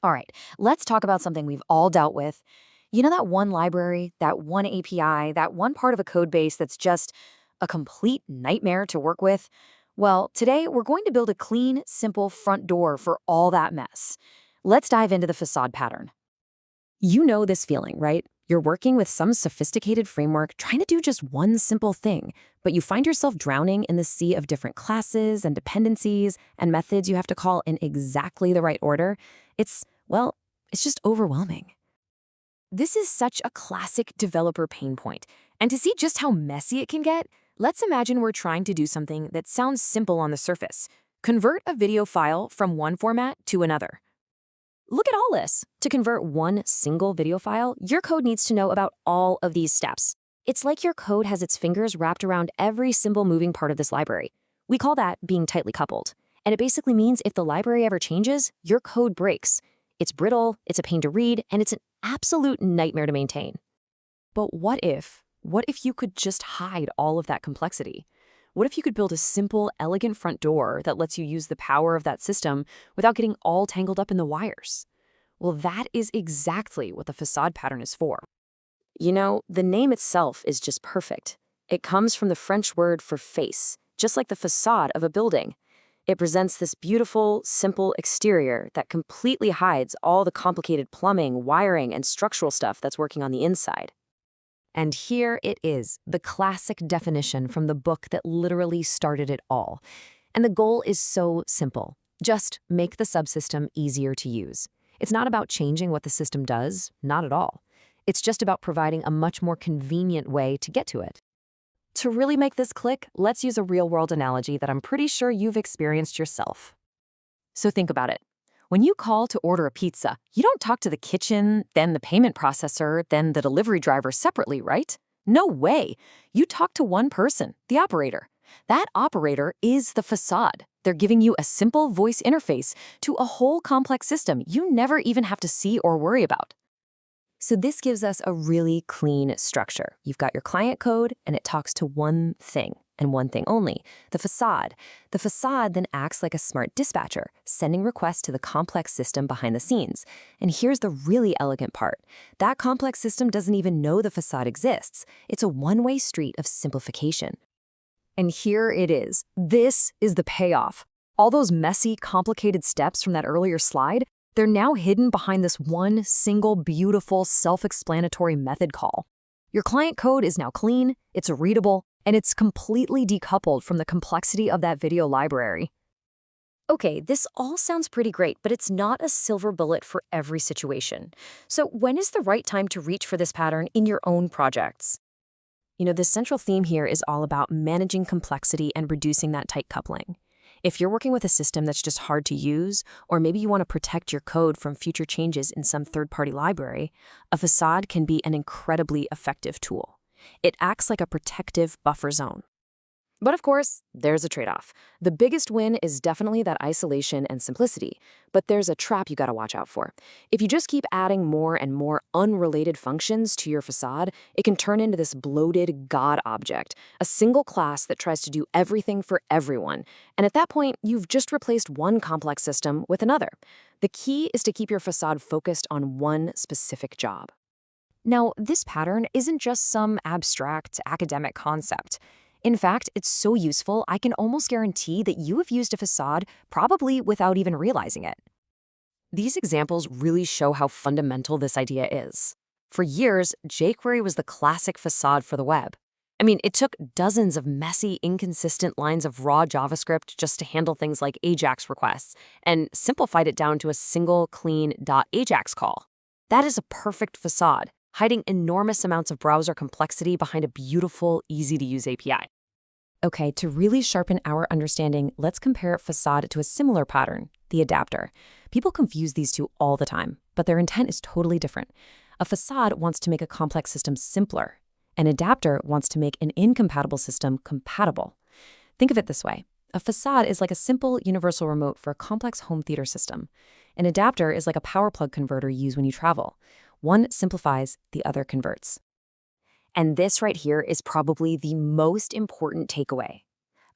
All right, let's talk about something we've all dealt with. You know that one library, that one API, that one part of a code base that's just a complete nightmare to work with? Well, today we're going to build a clean, simple front door for all that mess. Let's dive into the facade pattern. You know this feeling, right? You're working with some sophisticated framework trying to do just one simple thing, but you find yourself drowning in the sea of different classes and dependencies and methods you have to call in exactly the right order. Well, it's just overwhelming. This is such a classic developer pain point. And to see just how messy it can get, let's imagine we're trying to do something that sounds simple on the surface. Convert a video file from one format to another. Look at all this. To convert one single video file, your code needs to know about all of these steps. It's like your code has its fingers wrapped around every single moving part of this library. We call that being tightly coupled. And it basically means if the library ever changes, your code breaks. It's brittle, it's a pain to read, and it's an absolute nightmare to maintain. But what if you could just hide all of that complexity? What if you could build a simple, elegant front door that lets you use the power of that system without getting all tangled up in the wires? Well, that is exactly what the facade pattern is for. You know, the name itself is just perfect. It comes from the French word for face, just like the facade of a building. It presents this beautiful, simple exterior that completely hides all the complicated plumbing, wiring, and structural stuff that's working on the inside. And here it is, the classic definition from the book that literally started it all. And the goal is so simple. Just make the subsystem easier to use. It's not about changing what the system does, not at all. It's just about providing a much more convenient way to get to it. To really make this click, let's use a real-world analogy that I'm pretty sure you've experienced yourself. So think about it. When you call to order a pizza, you don't talk to the kitchen, then the payment processor, then the delivery driver separately, right? No way. You talk to one person, the operator. That operator is the facade. They're giving you a simple voice interface to a whole complex system you never even have to see or worry about. So this gives us a really clean structure. You've got your client code, and it talks to one thing, and one thing only, the facade. The facade then acts like a smart dispatcher, sending requests to the complex system behind the scenes. And here's the really elegant part. That complex system doesn't even know the facade exists. It's a one-way street of simplification. And here it is. This is the payoff. All those messy, complicated steps from that earlier slide, they're now hidden behind this one single, beautiful, self-explanatory method call. Your client code is now clean, it's readable, and it's completely decoupled from the complexity of that video library. Okay, this all sounds pretty great, but it's not a silver bullet for every situation. So when is the right time to reach for this pattern in your own projects? You know, the central theme here is all about managing complexity and reducing that tight coupling. If you're working with a system that's just hard to use, or maybe you want to protect your code from future changes in some third-party library, a facade can be an incredibly effective tool. It acts like a protective buffer zone. But of course, there's a trade-off. The biggest win is definitely that isolation and simplicity, but there's a trap you gotta watch out for. If you just keep adding more and more unrelated functions to your facade, it can turn into this bloated God object, a single class that tries to do everything for everyone. And at that point, you've just replaced one complex system with another. The key is to keep your facade focused on one specific job. Now, this pattern isn't just some abstract academic concept. In fact, it's so useful, I can almost guarantee that you have used a facade probably without even realizing it. These examples really show how fundamental this idea is. For years, jQuery was the classic facade for the web. I mean, it took dozens of messy, inconsistent lines of raw JavaScript just to handle things like AJAX requests, and simplified it down to a single, clean .ajax call. That is a perfect facade, hiding enormous amounts of browser complexity behind a beautiful, easy-to-use API. Okay, to really sharpen our understanding, let's compare facade to a similar pattern, the adapter. People confuse these two all the time, but their intent is totally different. A facade wants to make a complex system simpler. An adapter wants to make an incompatible system compatible. Think of it this way. A facade is like a simple universal remote for a complex home theater system. An adapter is like a power plug converter you use when you travel. One simplifies, the other converts. And this right here is probably the most important takeaway.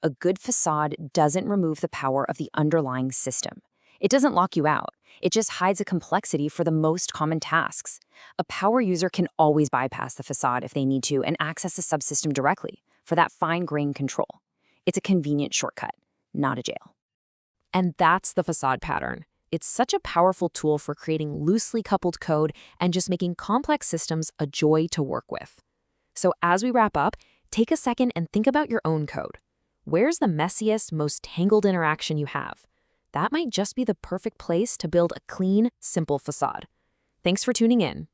A good facade doesn't remove the power of the underlying system. It doesn't lock you out. It just hides a complexity for the most common tasks. A power user can always bypass the facade if they need to and access the subsystem directly for that fine-grained control. It's a convenient shortcut, not a jail. And that's the facade pattern. It's such a powerful tool for creating loosely coupled code and just making complex systems a joy to work with. So as we wrap up, take a second and think about your own code. Where's the messiest, most tangled interaction you have? That might just be the perfect place to build a clean, simple facade. Thanks for tuning in.